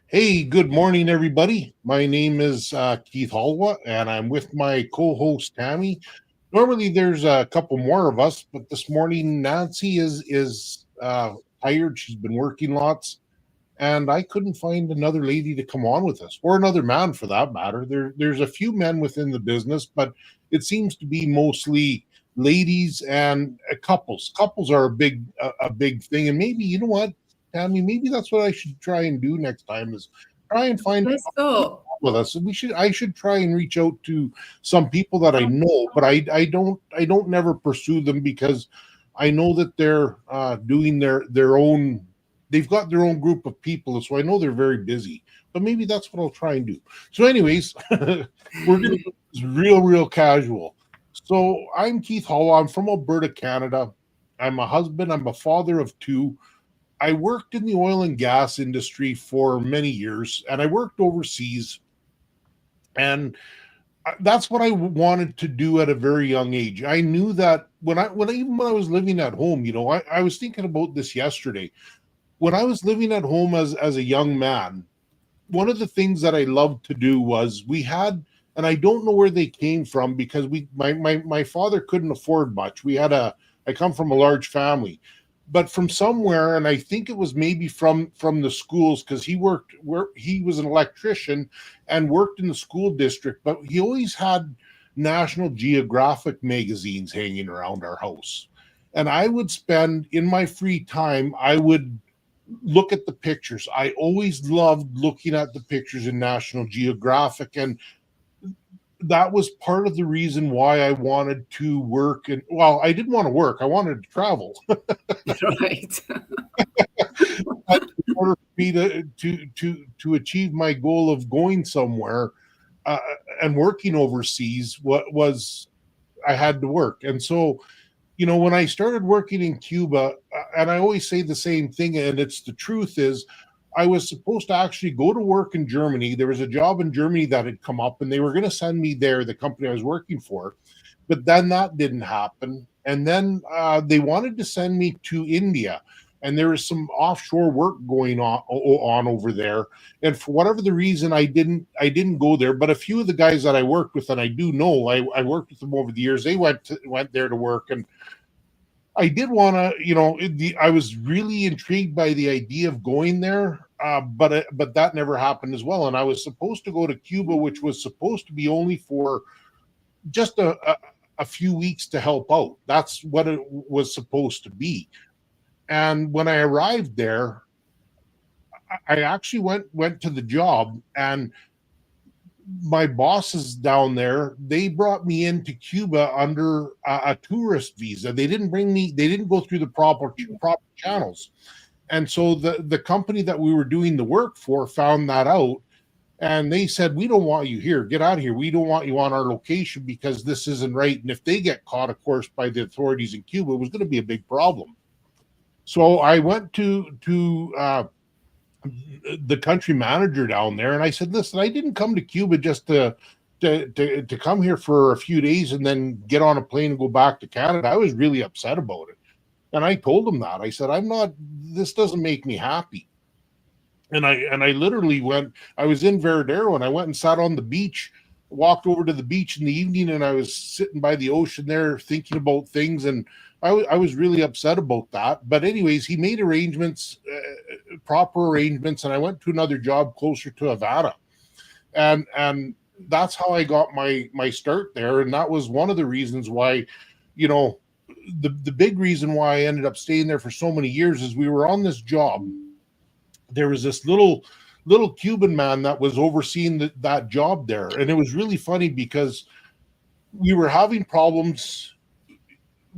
Hey, good morning, everybody. My name is Keith Halwa, and I'm with my co-host Tammy. Normally, there's a couple more of us, but this morning Nancy is tired. She's been working lots, and I couldn't find another lady to come on with us, or another man for that matter. There's a few men within the business, but it seems to be mostly ladies and couples. Couples are a big thing, and maybe you know what, Tammy, maybe that's what I should try and do next time is try and find Let's go. with us. I should try and reach out to some people that I know, but I don't never pursue them because I know that they're doing their own. They've got their own group of people, so I know they're very busy. But maybe that's what I'll try and do. So, anyways, we're gonna go real casual. So I'm Keith Hall. I'm from Alberta, Canada. I'm a husband. I'm a father of two. I worked in the oil and gas industry for many years, and I worked overseas. And that's what I wanted to do at a very young age. I knew that even when I was living at home, I was thinking about this yesterday. When I was living at home as a young man, one of the things that I loved to do was we had, and I don't know where they came from because my father couldn't afford much. I come from a large family, but from somewhere, and I think it was maybe from the schools because he worked where he was an electrician and worked in the school district, but he always had National Geographic magazines hanging around our house. And I would spend in my free time, I would look at the pictures. I always loved looking at the pictures in National Geographic, and that was part of the reason why I wanted to work. And well, I didn't want to work; I wanted to travel. Right. But in order for me to achieve my goal of going somewhere uh, and working overseas, what was I had to work, and so when I started working in Cuba, and I always say the same thing, and it's the truth is, I was supposed to actually go to work in Germany. There was a job in Germany that had come up, and they were going to send me there, the company I was working for. But then that didn't happen. And then they wanted to send me to India. And there was some offshore work going on over there. And for whatever the reason, I didn't go there. But a few of the guys that I worked with, and I do know, I worked with them over the years. They went there to work, and I did want to, I was really intrigued by the idea of going there, but that never happened as well. And I was supposed to go to Cuba, which was supposed to be only for just a few weeks to help out. That's what it was supposed to be. And when I arrived there, I actually went to the job, and my bosses down there, they brought me into Cuba under a tourist visa. They didn't go through the proper channels. And so the company that we were doing the work for found that out, and they said, "We don't want you here. Get out of here. We don't want you on our location because this isn't right." And if they get caught, of course, by the authorities in Cuba, it was going to be a big problem. So I went to the country manager down there, and I said, "Listen, I didn't come to Cuba just to come here for a few days and then get on a plane and go back to Canada." I was really upset about it, and I told him that. I said, "I'm not. This doesn't make me happy." And I literally went. I was in Veradero, and I went and sat on the beach. Walked over to the beach in the evening, and I was sitting by the ocean there thinking about things, and I was really upset about that. But anyways, he made arrangements, proper arrangements, and I went to another job closer to Havana, and that's how I got my start there. And that was one of the reasons why, you know, the big reason why I ended up staying there for so many years is we were on this job. There was this little Cuban man that was overseeing that job there, and it was really funny because we were having problems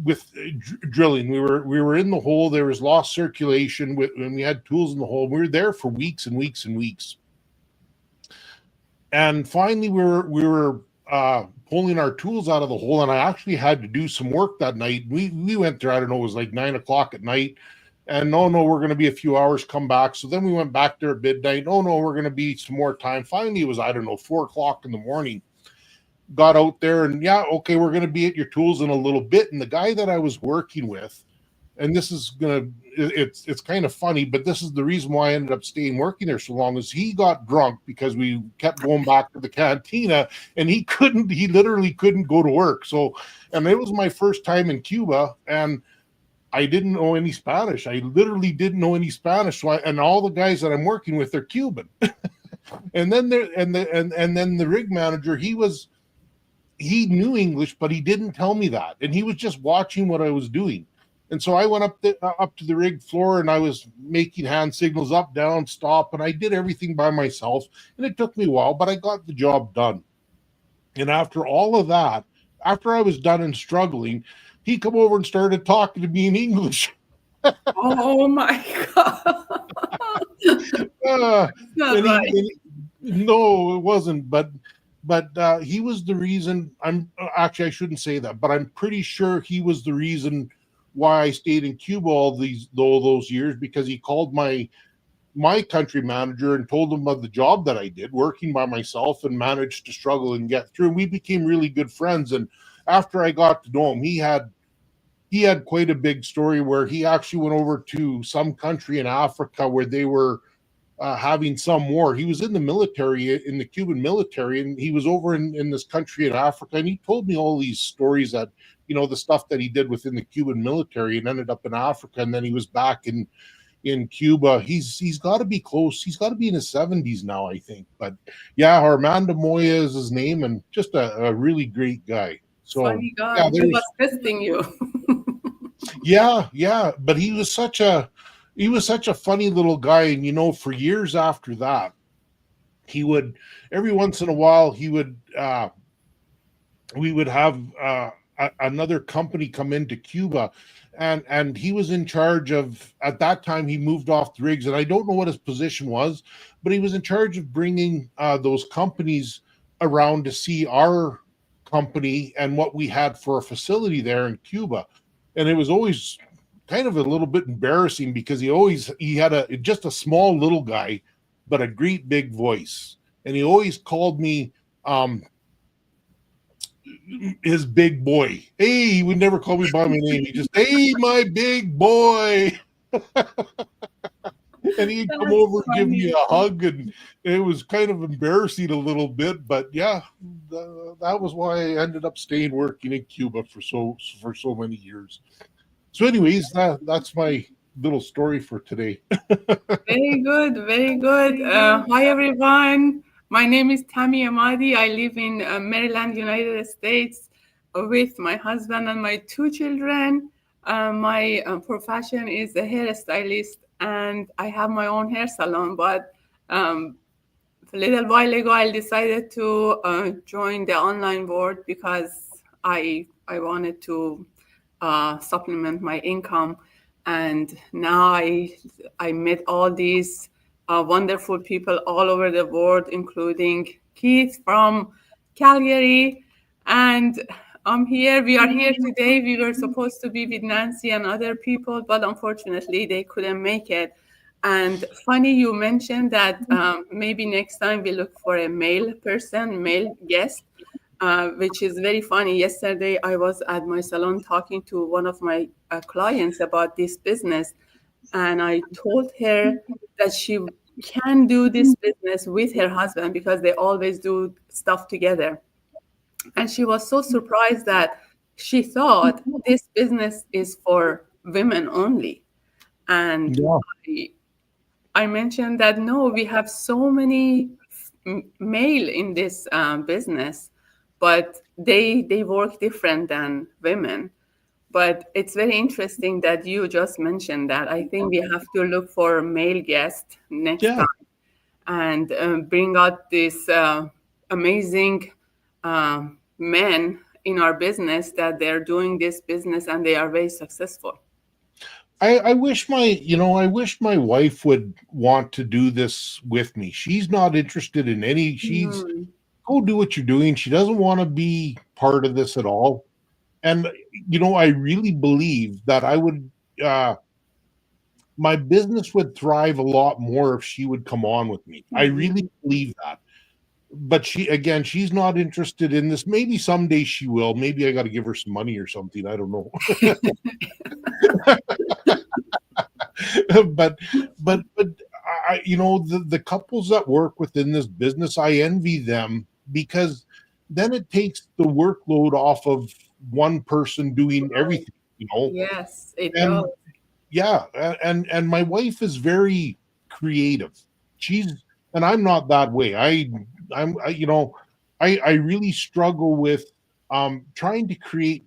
with drilling. We were in the hole. There was lost circulation, and we had tools in the hole. We were there for weeks and weeks and weeks, and finally we were pulling our tools out of the hole, and I actually had to do some work that night. We went there. I don't know. It was like 9 o'clock at night. And no, we're going to be a few hours, come back. So then we went back there at midnight. Oh, no, we're going to be some more time. Finally, it was, I don't know, 4 o'clock in the morning. Got out there, and yeah, okay, we're going to be at your tools in a little bit. And the guy that I was working with, and this is it's kind of funny, but this is the reason why I ended up staying working there so long, is he got drunk because we kept going back to the cantina, and he literally couldn't go to work. So, and it was my first time in Cuba, and I didn't know any Spanish. I literally didn't know any Spanish. So and all the guys that I'm working with are Cuban. And then then the rig manager, he knew English, but he didn't tell me that, and he was just watching what I was doing. And so I went up to the rig floor, and I was making hand signals, up, down, stop, and I did everything by myself. And it took me a while, but I got the job done. And after all of that, after I was done and struggling, he come over and started talking to me in English. Oh my God. Not right. No, it wasn't. But he was the reason. I shouldn't say that, but I'm pretty sure he was the reason why I stayed in Cuba all those years, because he called my country manager and told him of the job that I did working by myself, and managed to struggle and get through. And we became really good friends. And after I got to know him, he had quite a big story where he actually went over to some country in Africa where they were having some war. He was in the military, in the Cuban military, and he was over in this country in Africa. And he told me all these stories that, the stuff that he did within the Cuban military, and ended up in Africa. And then he was back in Cuba. He's got to be close. He's got to be in his 70s now, I think. But yeah, Armando Moya is his name, and just a really great guy. So funny guy. He was testing you. Yeah. But he was such a funny little guy. And for years after that, he would, every once in a while, we would have another company come into Cuba, and he was in charge of, at that time he moved off the rigs, and I don't know what his position was, but he was in charge of bringing those companies around to see our company and what we had for a facility there in Cuba. And it was always kind of a little bit embarrassing, because he had just a small little guy, but a great big voice. And he always called me his big boy. Hey, he would never call me by my name. He just, hey, my big boy. And he'd come over and give me a hug, and it was kind of embarrassing a little bit. But yeah, that was why I ended up staying working in Cuba for so many years. So anyways, that's my little story for today. Very good, very good. Hi, everyone. My name is Tammy Amadi. I live in Maryland, United States, with my husband and my 2 children. My profession is a hairstylist, and I have my own hair salon. But a little while ago, I decided to join the online board because I wanted to supplement my income. And now I met all these wonderful people all over the world, including Keith from Calgary. And I'm here. We are here today. We were supposed to be with Nancy and other people, but unfortunately they couldn't make it. And funny, you mentioned that maybe next time we look for a male guest. Which is very funny. Yesterday, I was at my salon talking to one of my clients about this business, and I told her that she can do this business with her husband because they always do stuff together. And she was so surprised that she thought this business is for women only. And I mentioned that no, we have so many male in this business, but they work different than women. But it's very interesting that you just mentioned that. I think we have to look for a male guest next time, and bring out this amazing men in our business that they're doing this business and they are very successful. I wish my wife would want to do this with me. She's not interested in any. She's go do what you're doing. She doesn't want to be part of this at all. And I really believe that I would. My business would thrive a lot more if she would come on with me. I really believe that. but she's not interested in this. Maybe someday she will. Maybe I got to give her some money or something. I don't know. but the couples that work within this business, I envy them, because then it takes the workload off of one person doing everything, Yes, it does. and yeah, and my wife is very creative. She's and I'm not that way. I really struggle with trying to create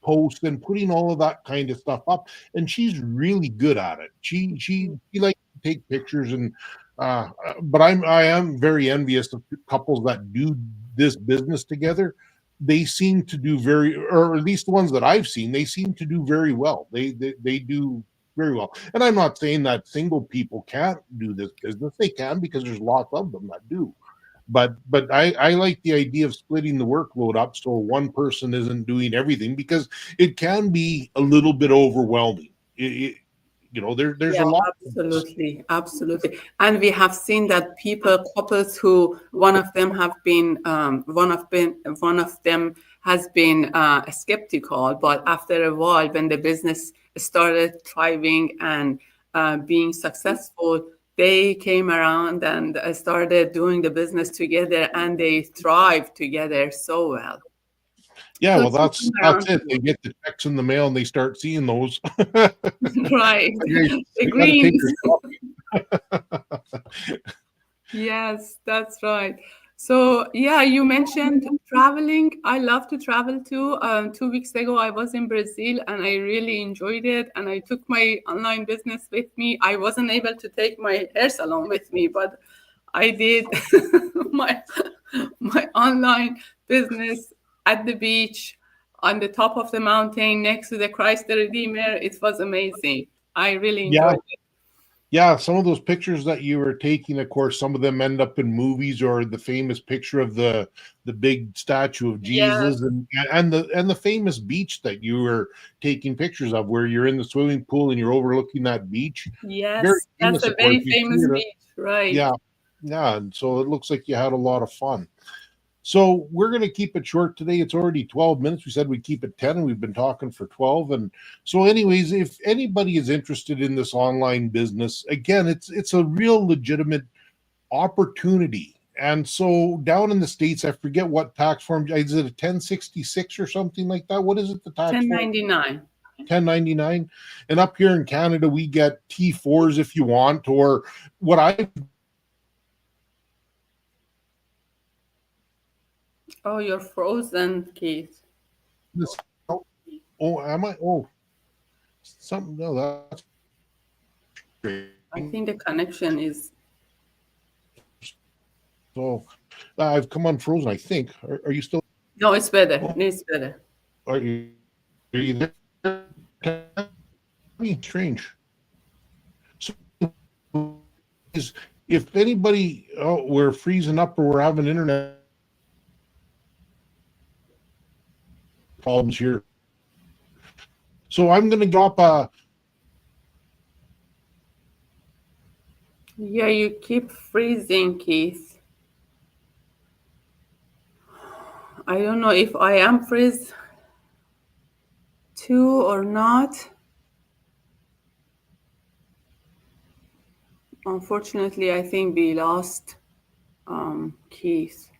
posts and putting all of that kind of stuff up, and she's really good at it. She likes to take pictures, and but I am very envious of couples that do this business together. They seem to do very, or at least the ones that I've seen, they seem to do very well. They do very well. And I'm not saying that single people can't do this business. They can, because there's lots of them that do. But I like the idea of splitting the workload up so one person isn't doing everything, because it can be a little bit overwhelming. There's Yeah, a lot. absolutely, absolutely. And we have seen that couples who one of them has been skeptical, but after a while, when the business started thriving and being successful, they came around and started doing the business together, and they thrive together so well. Yeah, So well, they that's came around it. They get the checks in the mail and they start seeing those. right. You The got to take greens. your Yes, that's right. So, yeah, you mentioned traveling. I love to travel too. 2 weeks ago, I was in Brazil and I really enjoyed it. And I took my online business with me. I wasn't able to take my hair salon with me, but I did my my online business at the beach, on the top of the mountain next to the Christ the Redeemer. It was amazing. I really Yeah, enjoyed it. yeah. Some of those pictures that you were taking, of course, some of them end up in movies, or the famous picture of the big statue of Yes, Jesus, and the famous beach that you were taking pictures of, where you're in the swimming pool and you're overlooking that beach. Very yes, that's famous, a of course. very You see famous it. beach, right? Yeah, yeah. And so it looks like you had a lot of fun. So we're going to keep it short today. It's already 12 minutes. We said we'd keep it 10, and we've been talking for 12. And so anyways, if anybody is interested in this online business, again, it's a real legitimate opportunity. And so down in the States, I forget what tax form, is it a 1066 or something like that? What is it, the tax form? 1099. 1099. And up here in Canada, we get T4s if you want, or what I Oh, you're frozen, Keith. oh, am I? Oh, something. No, that's great. I think the connection is. So I've come unfrozen, I think. Are you still? No, it's better. Oh, It's better. are you there? Strange. So is if anybody, we're freezing up or we're having internet problems here. So I'm going to drop a. Yeah, you keep freezing, Keith. I don't know if I am freeze too or not. Unfortunately, I think we lost Keith.